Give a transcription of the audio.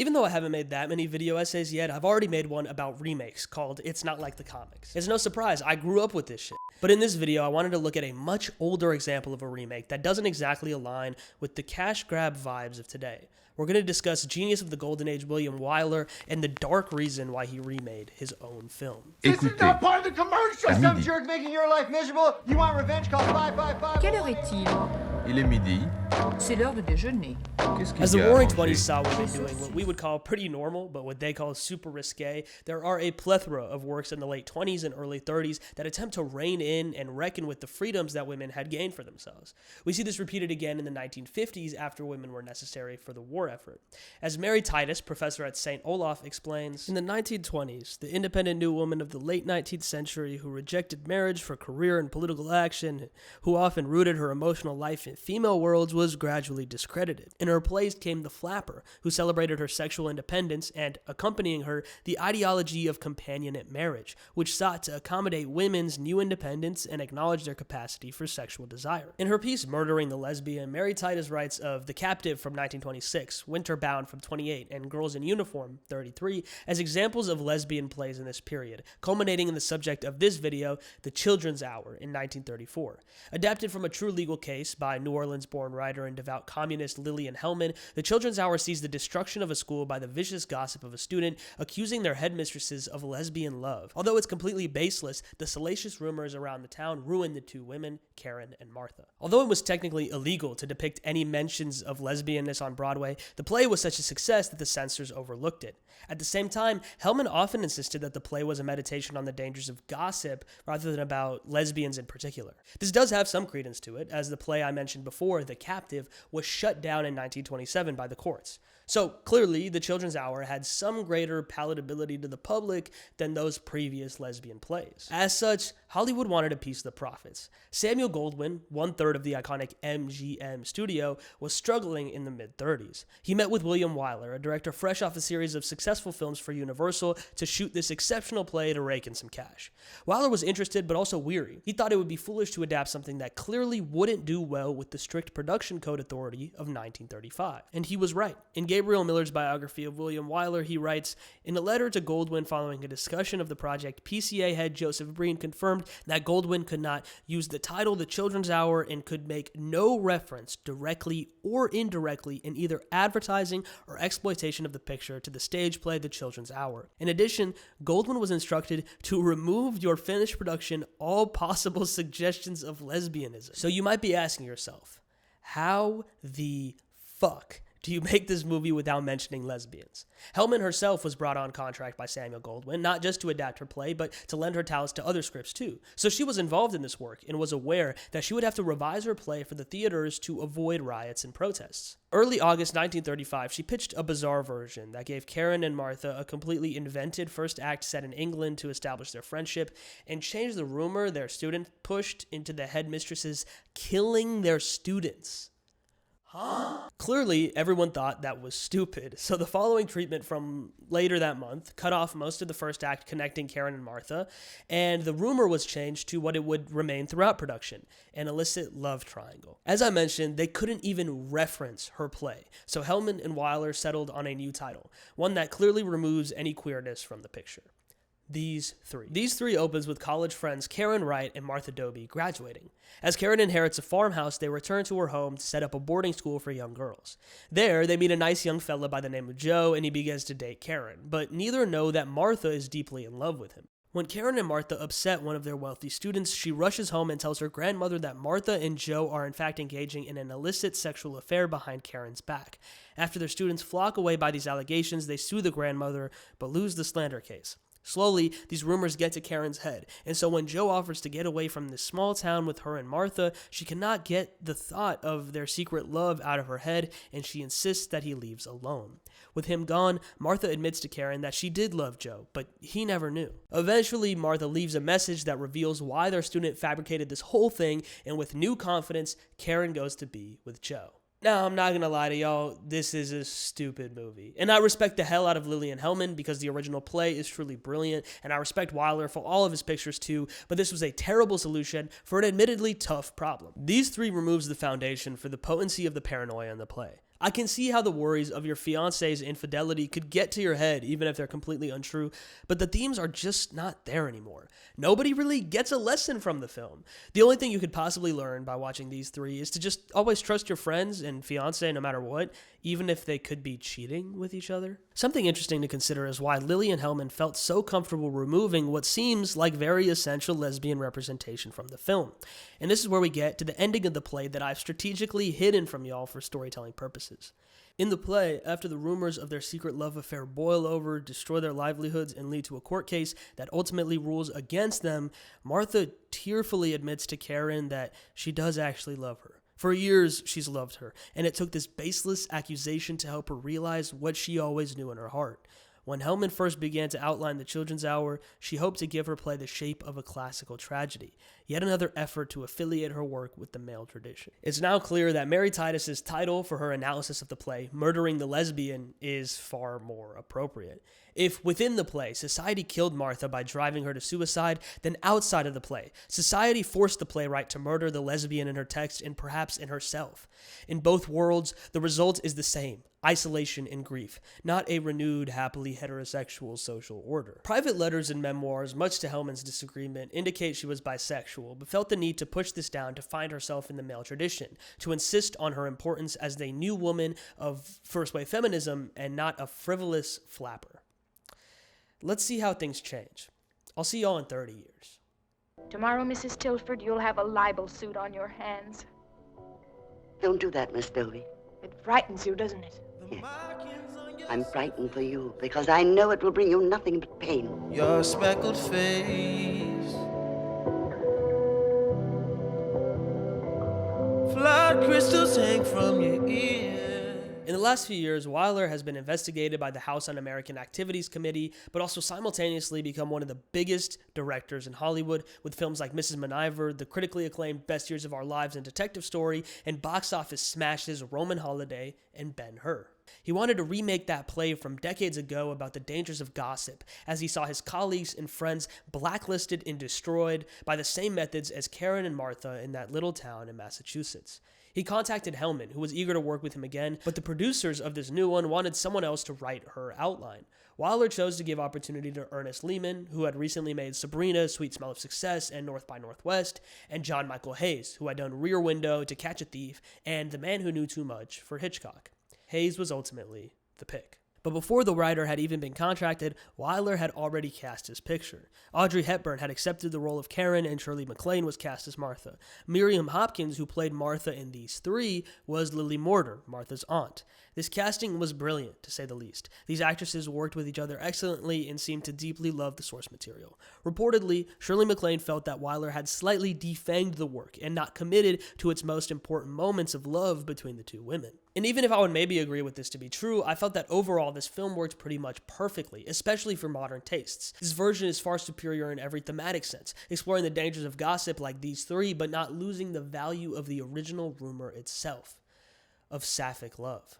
Even though I haven't made that many video essays yet, I've already made one about remakes called It's Not Like the Comics. It's no surprise, I grew up with this shit. But in this video, I wanted to look at a much older example of a remake that doesn't exactly align with the cash grab vibes of today. We're going to discuss genius of the golden age William Wyler and the dark reason why he remade his own film. This is not part of the commercial! Some jerk making your life miserable? You want revenge? Call 555. Quelle heure est-il? Il est midi. C'est l'heure de déjeuner. As the Roaring Twenties saw women doing what we would call pretty normal, but what they call super risque, there are a plethora of works in the late 20s and early 30s that attempt to rein in and reckon with the freedoms that women had gained for themselves. We see this repeated again in the 1950s after women were necessary for the war effort. As Mary Titus, professor at St. Olaf, explains, in the 1920s, the independent new woman of the late 19th century who rejected marriage for career and political action, who often rooted her emotional life in female worlds, was gradually discredited. In her place came the flapper, who celebrated her sexual independence and, accompanying her, the ideology of companionate marriage, which sought to accommodate women's new independence and acknowledge their capacity for sexual desire. In her piece Murdering the Lesbian, Mary Titus writes of The Captive from 1926, Winterbound from 28, and Girls in Uniform 33 as examples of lesbian plays in this period, culminating in the subject of this video, The Children's Hour in 1934. Adapted from a true legal case by New Orleans-born writer and devout communist Lillian Hellman, The Children's Hour sees the destruction of a school by the vicious gossip of a student accusing their headmistresses of lesbian love. Although it's completely baseless, the salacious rumors around the town ruined the two women, Karen and Martha. Although it was technically illegal to depict any mentions of lesbianness on Broadway, the play was such a success that the censors overlooked it. At the same time, Hellman often insisted that the play was a meditation on the dangers of gossip rather than about lesbians in particular. This does have some credence to it, as the play I mentioned before, The Captive, was shut down in 1927 by the courts. So clearly, The Children's Hour had some greater palatability to the public than those previous lesbian plays. As such, Hollywood wanted a piece of the profits. Samuel Goldwyn, one-third of the iconic MGM studio, was struggling in the mid-30s. He met with William Wyler, a director fresh off a series of successful films for Universal, to shoot this exceptional play to rake in some cash. Wyler was interested but also weary. He thought it would be foolish to adapt something that clearly wouldn't do well with the strict production code authority of 1935. And he was right. In Gabriel Miller's biography of William Wyler, he writes, in a letter to Goldwyn following a discussion of the project, PCA head Joseph Breen confirmed that Goldwyn could not use the title The Children's Hour and could make no reference, directly or indirectly, in either advertising or exploitation of the picture to the stage play The Children's Hour. In addition, Goldwyn was instructed to remove your finished production all possible suggestions of lesbianism. So you might be asking yourself, how the fuck do you make this movie without mentioning lesbians? Hellman herself was brought on contract by Samuel Goldwyn, not just to adapt her play, but to lend her talents to other scripts too. So she was involved in this work and was aware that she would have to revise her play for the theaters to avoid riots and protests. Early August 1935, she pitched a bizarre version that gave Karen and Martha a completely invented first act set in England to establish their friendship, and changed the rumor their student pushed into the headmistresses killing their students. Huh? Clearly, everyone thought that was stupid, so the following treatment from later that month cut off most of the first act connecting Karen and Martha, and the rumor was changed to what it would remain throughout production, an illicit love triangle. As I mentioned, they couldn't even reference her play, so Hellman and Wyler settled on a new title, one that clearly removes any queerness from the picture. These three opens with college friends Karen Wright and Martha Doby graduating. As Karen inherits a farmhouse, they return to her home to set up a boarding school for young girls. There, they meet a nice young fella by the name of Joe, and he begins to date Karen, but neither know that Martha is deeply in love with him. When Karen and Martha upset one of their wealthy students, she rushes home and tells her grandmother that Martha and Joe are in fact engaging in an illicit sexual affair behind Karen's back. After their students flock away by these allegations, they sue the grandmother, but lose the slander case. Slowly, these rumors get to Karen's head, and so when Joe offers to get away from this small town with her and Martha, she cannot get the thought of their secret love out of her head, and she insists that he leaves alone. With him gone, Martha admits to Karen that she did love Joe, but he never knew. Eventually, Martha leaves a message that reveals why their student fabricated this whole thing, and with new confidence, Karen goes to be with Joe. Now, I'm not gonna lie to y'all, this is a stupid movie. And I respect the hell out of Lillian Hellman because the original play is truly brilliant, and I respect Wyler for all of his pictures too, but this was a terrible solution for an admittedly tough problem. These three removes the foundation for the potency of the paranoia in the play. I can see how the worries of your fiance's infidelity could get to your head, even if they're completely untrue, but the themes are just not there anymore. Nobody really gets a lesson from the film. The only thing you could possibly learn by watching these three is to just always trust your friends and fiance no matter what, even if they could be cheating with each other. Something interesting to consider is why Lillian Hellman felt so comfortable removing what seems like very essential lesbian representation from the film. And this is where we get to the ending of the play that I've strategically hidden from y'all for storytelling purposes. In the play, after the rumors of their secret love affair boil over, destroy their livelihoods, and lead to a court case that ultimately rules against them, Martha tearfully admits to Karen that she does actually love her. For years, she's loved her, and it took this baseless accusation to help her realize what she always knew in her heart. When Hellman first began to outline the Children's Hour, she hoped to give her play the shape of a classical tragedy, yet another effort to affiliate her work with the male tradition. It's now clear that Mary Titus's title for her analysis of the play, Murdering the Lesbian, is far more appropriate. If within the play, society killed Martha by driving her to suicide, then outside of the play, society forced the playwright to murder the lesbian in her text and perhaps in herself. In both worlds, the result is the same: isolation and grief, not a renewed, happily heterosexual social order. Private letters and memoirs, much to Hellman's disagreement, indicate she was bisexual, but felt the need to push this down to find herself in the male tradition, to insist on her importance as a new woman of first-wave feminism and not a frivolous flapper. Let's see how things change. I'll see y'all in 30 years. Tomorrow, Mrs. Tilford, you'll have a libel suit on your hands. Don't do that, Miss Dovey. It frightens you, doesn't it? Yes. I'm frightened for you because I know it will bring you nothing but pain. Your speckled face, flood crystals hang from your ear. In the last few years, Wyler has been investigated by the House Un-American Activities Committee, but also simultaneously become one of the biggest directors in Hollywood, with films like Mrs. Miniver, the critically acclaimed Best Years of Our Lives and Detective Story, and box office smashes Roman Holiday and Ben-Hur. He wanted to remake that play from decades ago about the dangers of gossip, as he saw his colleagues and friends blacklisted and destroyed by the same methods as Karen and Martha in that little town in Massachusetts. He contacted Hellman, who was eager to work with him again, but the producers of this new one wanted someone else to write her outline. Wyler chose to give opportunity to Ernest Lehman, who had recently made Sabrina, Sweet Smell of Success, and North by Northwest, and John Michael Hayes, who had done Rear Window, To Catch a Thief, and The Man Who Knew Too Much for Hitchcock. Hayes was ultimately the pick. But before the writer had even been contracted, Wyler had already cast his picture. Audrey Hepburn had accepted the role of Karen, and Shirley MacLaine was cast as Martha. Miriam Hopkins, who played Martha in these three, was Lily Mortar, Martha's aunt. This casting was brilliant, to say the least. These actresses worked with each other excellently and seemed to deeply love the source material. Reportedly, Shirley MacLaine felt that Wyler had slightly defanged the work and not committed to its most important moments of love between the two women. And even if I would maybe agree with this to be true, I felt that overall this film worked pretty much perfectly, especially for modern tastes. This version is far superior in every thematic sense, exploring the dangers of gossip like these three, but not losing the value of the original rumor itself, of sapphic love.